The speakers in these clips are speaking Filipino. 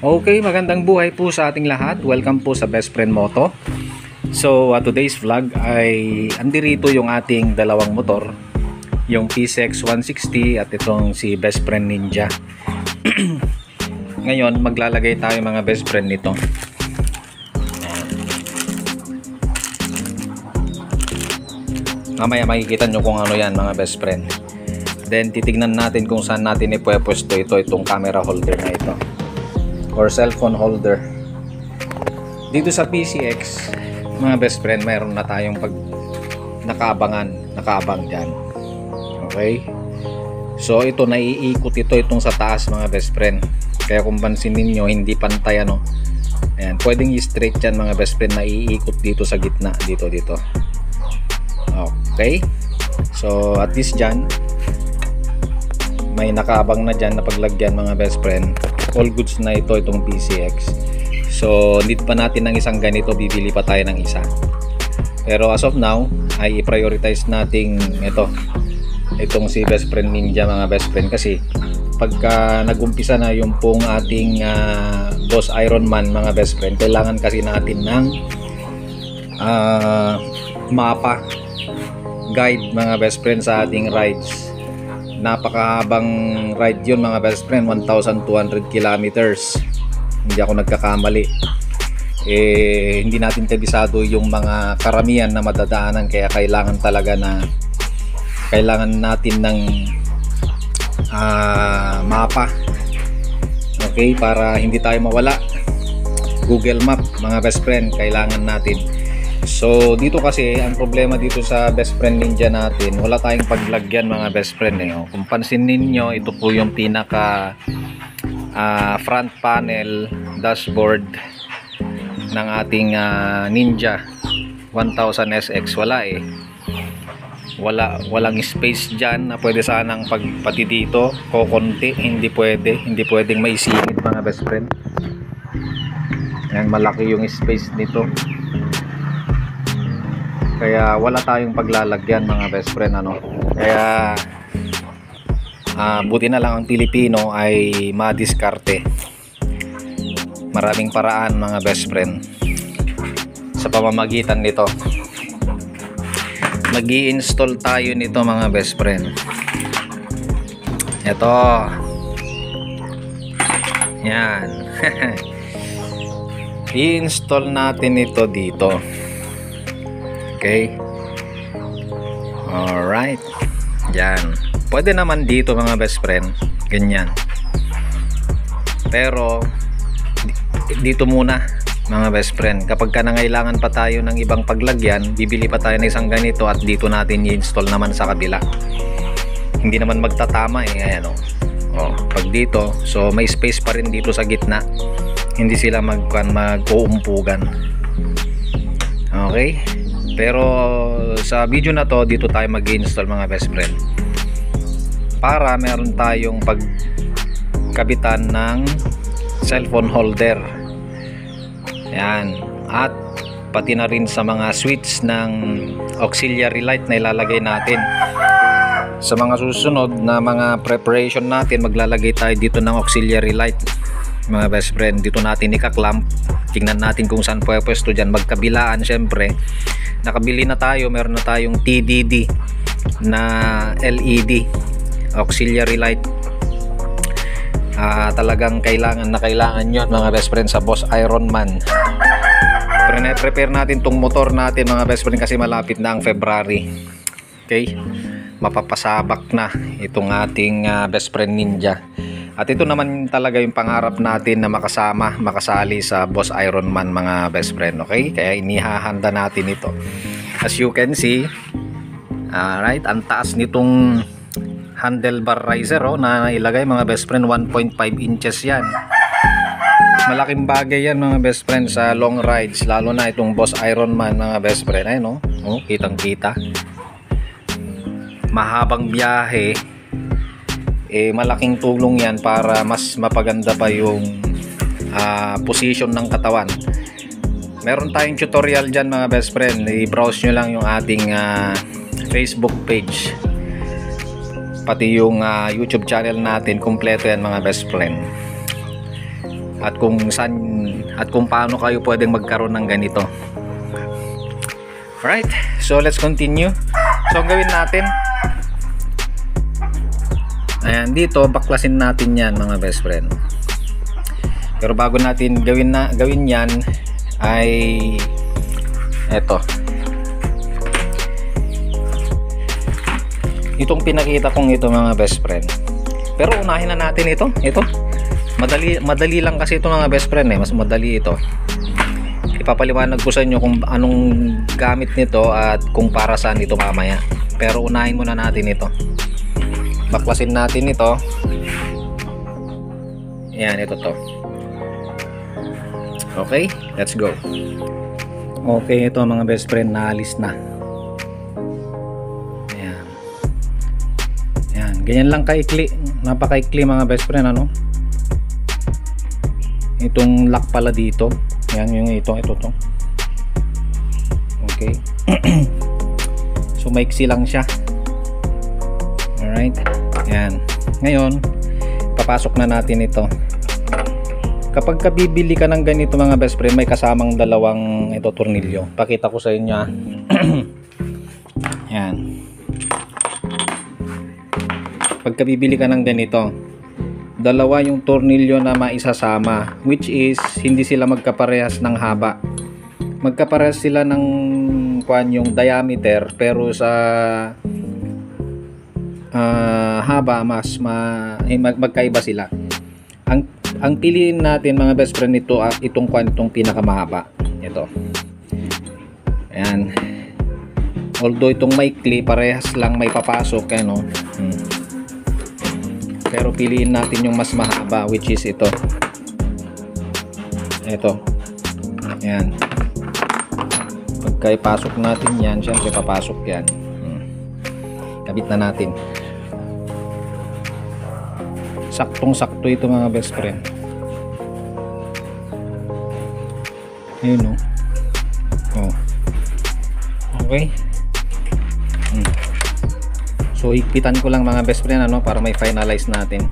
Okay, magandang buhay po sa ating lahat. Welcome po sa Best Friend Moto. So, today's vlog ay andirito yung ating dalawang motor, yung PCX 160 at itong si Best Friend Ninja. Ngayon, maglalagay tayo mga best friend nito. Mamaya makikita nyo kung ano yan mga best friend. Then, titignan natin kung saan natin ipwepuesto itong camera holder na ito or cellphone holder. Dito sa PCX mga best friend, mayroon na tayong nakaabang dyan. Okay, so ito naiikot itong sa taas mga best friend, kaya kung pansin ninyo hindi pantay ano. Ayan, pwedeng i-straight yan mga best friend, naiikot dito sa gitna, dito. Okay, so at least dyan may nakaabang na dyan na paglagyan mga best friend. All goods na itong PCX. So need pa natin ng isang ganito, bibili pa tayo ng isa. Pero as of now ay i-prioritize nating itong si Best Friend Ninja mga best friend, kasi pagka nagumpisa na yung pong ating Boss Ironman mga best friend, kailangan kasi natin ng mapa guide mga best friend sa ating rides. Napakahabang ride yun mga best friend, 1,200 kilometers, hindi ako nagkakamali. Hindi natin kabisado yung mga karamihan na madadaanan, kaya kailangan natin ng mapa, okay, para hindi tayo mawala. Google Map mga best friend kailangan natin. So dito kasi ang problema dito sa Best Friend Ninja natin, wala tayong paglagyan mga best friend Kung pansin ninyo, ito po yung pinaka front panel dashboard ng ating Ninja 1000 SX. Walang space dyan na pwede sanang pati dito konti, hindi pwedeng maisingit mga best friend. Ayan, malaki yung space nito, kaya wala tayong paglalagyan mga best friend Kaya buti na lang ang Pilipino ay madiskarte. Maraming paraan mga best friend sa pamamagitan nito. Mag-i-install tayo nito mga best friend. Ito yan. I-install natin ito dito. Okay, alright, yan. Pwede naman dito mga best friend, ganyan. Pero dito muna mga best friend. Kapag nangailangan pa tayo ng ibang paglagyan, bibili pa tayo ng isang ganito at dito natin i-install naman sa kabila. Hindi naman magtatama ayan pag dito, so may space pa rin dito sa gitna, hindi sila mag-uumpugan. Okay, pero sa video na to, dito tayo mag-install mga best friend, para meron tayong pagkabitan ng cellphone holder. Yan, at pati na rin sa mga switch ng auxiliary light na ilalagay natin. Sa mga susunod na mga preparation natin, maglalagay tayo dito ng auxiliary light mga best friend. Dito natin ika-clamp. Tingnan natin kung saan pwesto dyan, magkabilaan. Syempre nakabili na tayo, meron na tayong TDD na LED auxiliary light. Talagang kailangan yun mga best friend sa Boss Ironman. Prepare natin tong motor natin mga best friend, kasi malapit na ang February. Okay, mapapasabak na itong ating Best Friend Ninja. At ito naman talaga yung pangarap natin na makasali sa Boss Ironman mga best friend. Okay, kaya inihahanda natin ito. As you can see, right, ang taas nitong handlebar riser na ilagay mga best friend, 1.5 inches yan. Malaking bagay yan mga best friend sa long rides, lalo na itong Boss Ironman mga best friend. Ayun kitang kita, mahabang biyahe, malaking tulong yan para mas mapaganda pa yung position ng katawan. Meron tayong tutorial dyan mga best friend, i-browse nyo lang yung ating Facebook page, pati yung YouTube channel natin, kumpleto yan mga best friend. at kung saan at kung paano kayo pwedeng magkaroon ng ganito. Alright, so let's continue. So ang gawin natin, ayan, dito baklasin natin yan mga best friend. Pero bago natin gawin yan ay eto, itong pinakita kong ito mga best friend. Pero unahin na natin ito. Madali lang kasi ito mga best friend, mas madali ito. Ipapaliwanag ko sa inyo kung anong gamit nito at kung para saan ito mamaya. Pero unahin muna natin ito. Baklasin natin ito. Yan, ito to. Okay, let's go. Okay, ito mga best friend, naalis na. Ayan. Ayan, ganyan lang kaikli. Napakaikli mga best friend, ano? Itong lock pala dito. Ayan, yung ito to. Okay. So, maiksi lang siya. Alright. Ayan. Ngayon, papasok na natin ito. Kapag bibili ka ng ganito mga best friend, may kasamang dalawang ito tornilyo. Pakita ko sa inyo. Yan. Pagka bibili ka ng ganito, dalawa yung tornilyo na maisasama, which is hindi sila magkaparehas ng haba. Magkaparehas sila ng yung diameter, pero sa haba magkaiba sila. Ang piliin natin mga best friend nito, itong pinakamahaba. Ito. Ayan. Although itong maikli, parehas lang may papasok, ano. Pero piliin natin yung mas mahaba, which is ito. Ito. Ayan. Pagka ipasok natin yan, syempre papasok yan. Kabit na natin. Saktong-sakto ito mga best friend. Ayun, oh. Okay. So higpitan ko lang mga best friend, ano, para may finalize natin.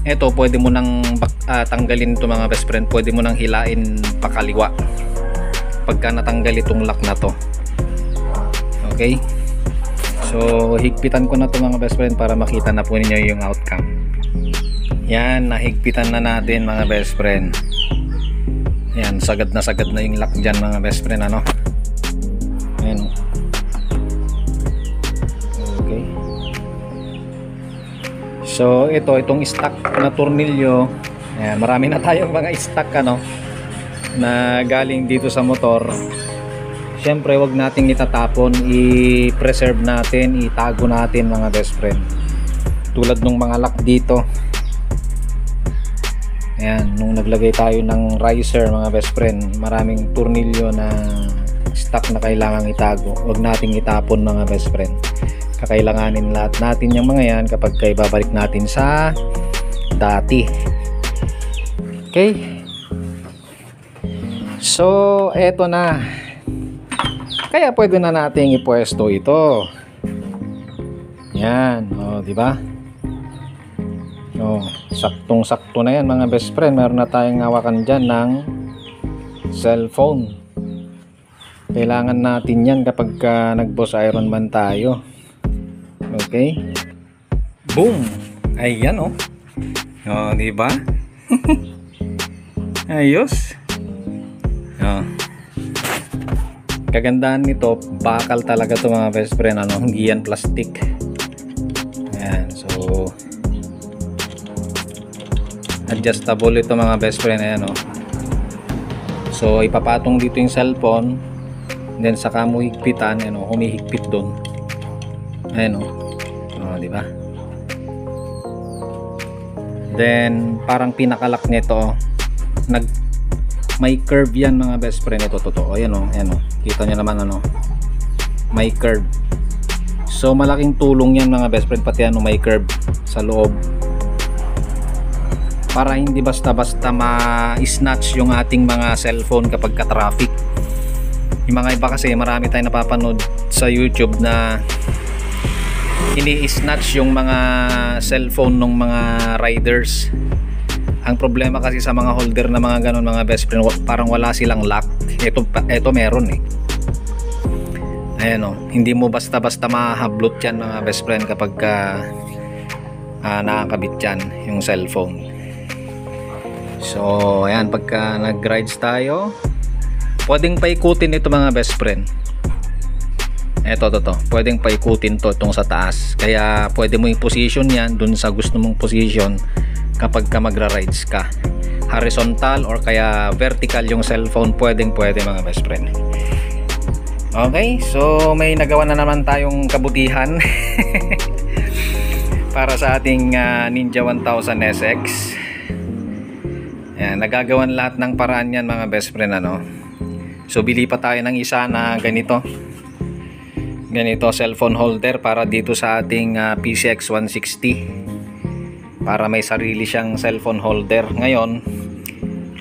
Ito, pwede mo nang tanggalin ito mga best friend. Pwede mo nang hilain pakaliwa pagka natanggal itong lock na to. Okay. So higpitan ko na to mga best friend para makita na po ninyo yung outcome. Yan, nahigpitan na natin mga best friend. Yan, sagad na yung lock dyan mga best friend, ano. Ayan. Okay. So itong stock na tornilyo, ayan, marami na tayong mga stock, ano, na galing dito sa motor. Siyempre wag nating itatapon, i-preserve natin, itago natin mga best friend. Tulad nung mga lock dito. Ayan, nung naglagay tayo ng riser mga best friend, maraming tornilyo na stock na kailangang itago. Huwag nating itapon mga best friend. Kakailanganin lahat natin yung mga yan kapag ibabalik natin sa dati. Okay. So eto na. Kaya pwede na nating ipwesto ito. Yan, oh, di ba? Oh, saktong-sakto na yan mga best friend. Meron na tayong hawakan dyan ng cellphone. Kailangan natin yan kapag nag-boss Ironman tayo. Okay? Boom! Ayan, oh. Oh, di ba? Ayos. Oh. Kagandahan nito, bakal talaga to mga best friend, ano, hindi yan plastic. Ayan, so adjustable ito mga best friend. Ayan, oh. So ipapatong dito yung cellphone, then saka mo higpitan, ayan, oh, humihigpit doon. Ayan, oh. Oh, di ba? Then parang pinakalak nito, may curve yan mga best friend. Ito totoo. Ayan, oh, ayan, oh. Kita nyo naman, ano, may curve. So malaking tulong yan mga best friend, pati ano, may curve sa loob, para hindi basta-basta ma-snatch yung ating mga cellphone kapag ka-traffic. Yung mga iba kasi, marami tayong napapanood sa YouTube na ini-snatch yung mga cellphone ng mga riders. Ang problema kasi sa mga holder na mga ganun mga best friend, parang wala silang lock. Ito meron eh. Ayan o, hindi mo basta-basta mahablot yan mga best friend kapag nakakabit yan yung cellphone. So ayan, pagka nag-rides tayo, pwedeng paikutin ito mga best friend. Ito, pwedeng paikutin to itong sa taas. Kaya pwede mo i-position yan dun sa gusto mong position kapag ka magra-rides ka. Horizontal or kaya vertical yung cellphone, pwede mga best friend. Okay, so may nagawa na naman tayong kabutihan para sa ating Ninja 1000 SX. Ayan, nagagawan lahat ng paraan yan mga best friend, ano. So bili pa tayo ng isa na ganito cellphone holder para dito sa ating PCX 160, para may sarili siyang cellphone holder. Ngayon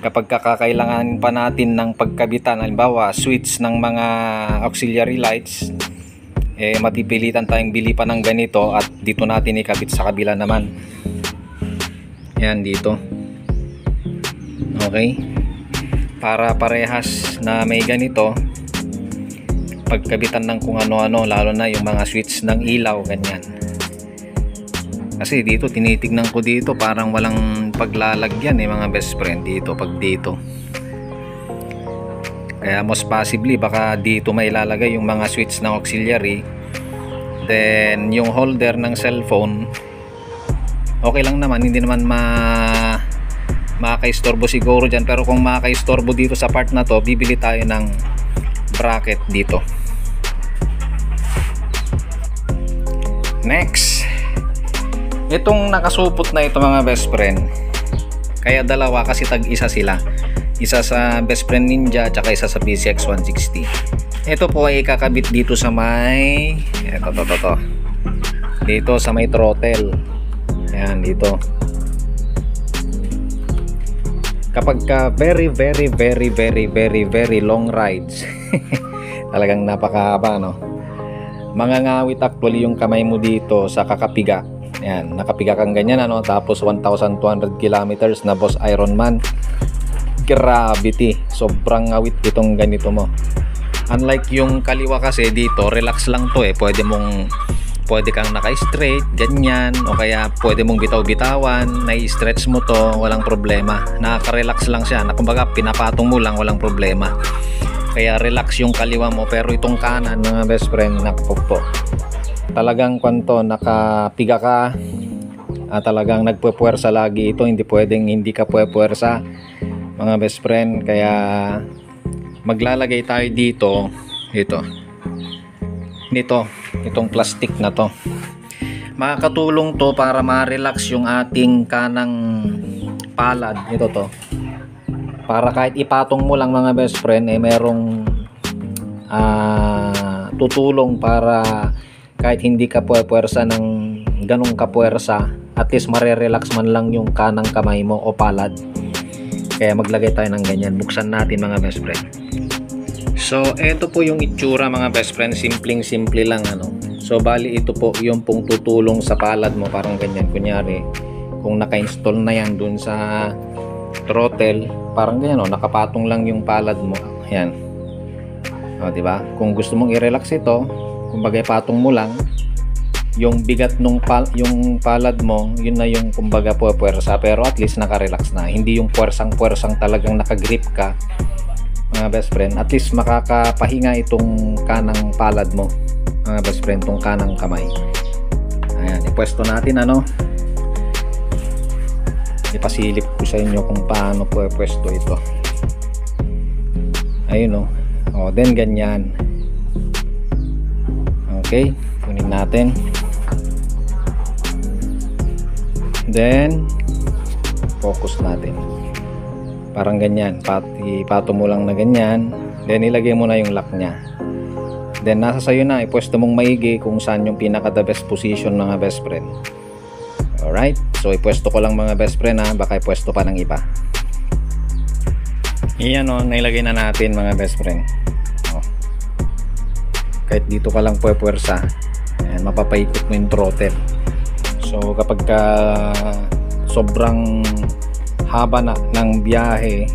kapag kakailangan pa natin ng pagkabitan, halimbawa switch ng mga auxiliary lights, matipilitan tayong bili pa ng ganito at dito natin ikabit sa kabila naman. Yan dito. Okay, para parehas na may ganito pagkabitan ng kung ano-ano, lalo na yung mga switch ng ilaw, ganyan. Kasi dito tinitignan ko dito parang walang paglalagyan mga best friend dito pag dito. Kaya most possibly baka dito may ilalagay yung mga switch ng auxiliary. Then yung holder ng cellphone okay lang naman, hindi naman makakaistorbo siguro dyan. Pero kung makakaistorbo dito sa part na to, bibili tayo ng bracket dito. Next, itong nakasupot na ito mga best friend, kaya dalawa kasi tag-isa sila, isa sa best friend Ninja at isa sa PCX 160. Ito po ay kakabit dito sa may dito sa may throttle. Ayan, dito kapag ka very long rides talagang napakahaba, no? Mangangawit actually yung kamay mo dito sa kakapiga. Ayan, nakapiga kang ganyan, ano? Tapos 1,200 kilometers na Boss Ironman. Gravity, sobrang ngawit itong ganito mo. Unlike yung kaliwa kasi dito, relax lang to pwede kang naka-straight, ganyan, o kaya pwede mong bitaw-bitawan, na-stretch mo to, walang problema. Nakaka-relax lang siya, kumbaga pinapatong mo lang, walang problema. Kaya relax yung kaliwa mo, pero itong kanan mga best friend, nakpo, talagang kwanto, nakapiga ka, talagang nagpupuwersa lagi ito, hindi pwedeng hindi ka pupuwersa mga best friend. Kaya maglalagay tayo dito, itong plastic na to. Makakatulong to para ma-relax yung ating kanang palad. Ito to, para kahit ipatong mo lang mga best friend, merong tutulong para kahit hindi ka puwersa ng ganong kapuwersa, at least marerelax man lang yung kanang kamay mo o palad. Kaya maglagay tayo ng ganyan. Buksan natin mga best friend. So ito po yung itsura mga best friend, simpleng-simple lang, ano. So bali ito po yung pong tutulong sa palad mo, parang ganyan. Kunyari kung naka-install na yan dun sa throttle, parang ganyan, nakapatong lang yung palad mo. Ayan, diba? Kung gusto mong i-relax ito, kumbaga patong mo lang yung bigat nung yung palad mo, yun na yung kumbaga puwersa, pero at least naka-relax na, hindi yung puwersang talagang naka-grip ka mga best friend. At least makakapahinga itong kanang palad mo mga best friend, itong kanang kamay. Ayan, ipwesto natin, ano, ipasilip ko sa inyo kung paano pwesto ito. Ayun, then ganyan. Okay, kunin natin. Then focus natin. Parang ganyan, ipato mo lang na ganyan. Then ilagay mo na yung lock nya. Then nasa sayo na, ipwesto mong maigi kung saan yung pinaka the best position mga best friend. Alright, so ipwesto ko lang mga best friend, baka ipwesto pa ng iba. Iyan, nailagay na natin mga best friend. Kahit dito ka lang puwersa, mapapaikot mo yung throttle. So kapag sobrang haba na ng biyahe.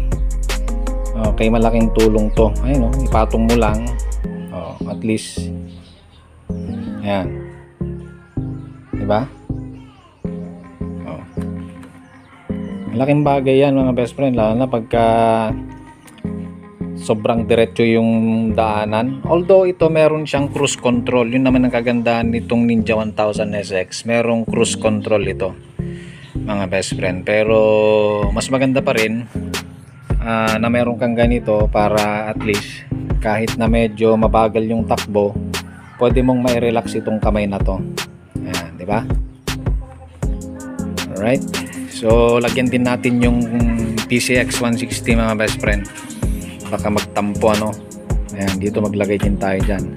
Okay, malaking tulong to. Ayun, ipatong mo lang. At least ayan, diba? Malaking bagay yan mga best friend, lalo na pagka sobrang diretso yung daanan. Although ito meron siyang cruise control, yun naman ang kagandahan nitong Ninja 1000 SX, merong cruise control ito mga best friend. Pero mas maganda pa rin na meron kang ganito para at least kahit na medyo mabagal yung takbo, pwede mong mai-relax itong kamay na to. Ayan, di ba? Alright, so lagyan din natin yung PCX 160 mga best friend, baka magtampo ano. Ayan, dito maglagay din tayo dyan,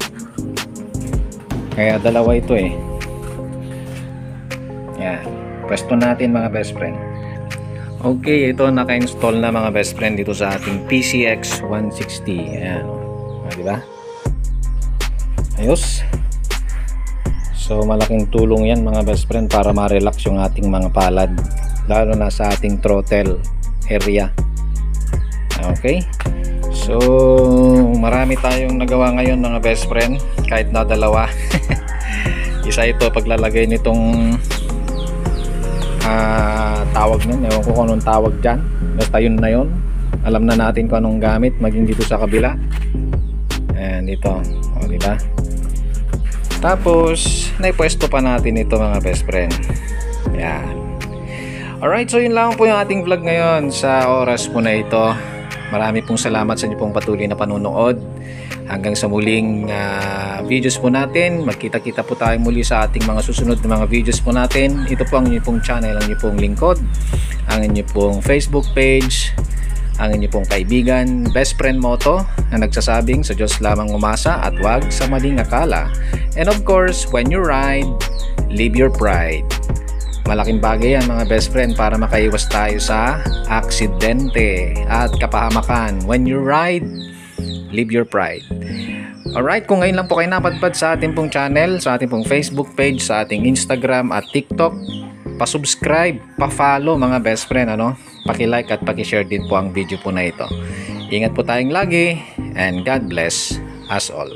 kaya dalawa ito eh. Ayan, pwesto natin mga best friend. Okay, ito naka-install na mga best friend dito sa ating PCX 160. Ayan, diba? Ayos. So malaking tulong yan mga best friend para ma-relax yung ating mga palad, lalo na sa ating throttle area. Okay, so marami tayong nagawa ngayon mga best friend, kahit na dalawa. Isa ito paglalagay nitong tawag nun, ewan ko kung anong tawag dyan, basta yun na yun, alam na natin kung anong gamit, maging dito sa kabila. Ayan, dito, diba? Tapos naipwesto pa natin ito mga best friend. Ayan. Alright, so yun lang po yung ating vlog ngayon sa oras po na ito. Marami pong salamat sa inyo pong patuloy na panunood. Hanggang sa muling videos po natin. Magkita-kita po tayo muli sa ating mga susunod na mga videos po natin. Ito po ang inyong pong channel, ang inyong pong lingkod, ang inyong pong Facebook page, ang inyong pong kaibigan, Best Friend Moto, na nagsasabing sa Diyos lamang umasa at wag sa maling akala. And of course, when you ride, live your pride. Malaking bagay yan mga best friend para makaiwas tayo sa aksidente at kapahamakan. When you ride, live your pride. Alright, kung ngayon lang po kayo napadpad sa ating pong channel, sa ating pong Facebook page, sa ating Instagram at TikTok, pa-subscribe, pa-follow mga best friend, paki-like at paki-share din po ang video po na ito. Ingat po tayong lagi, and God bless us all.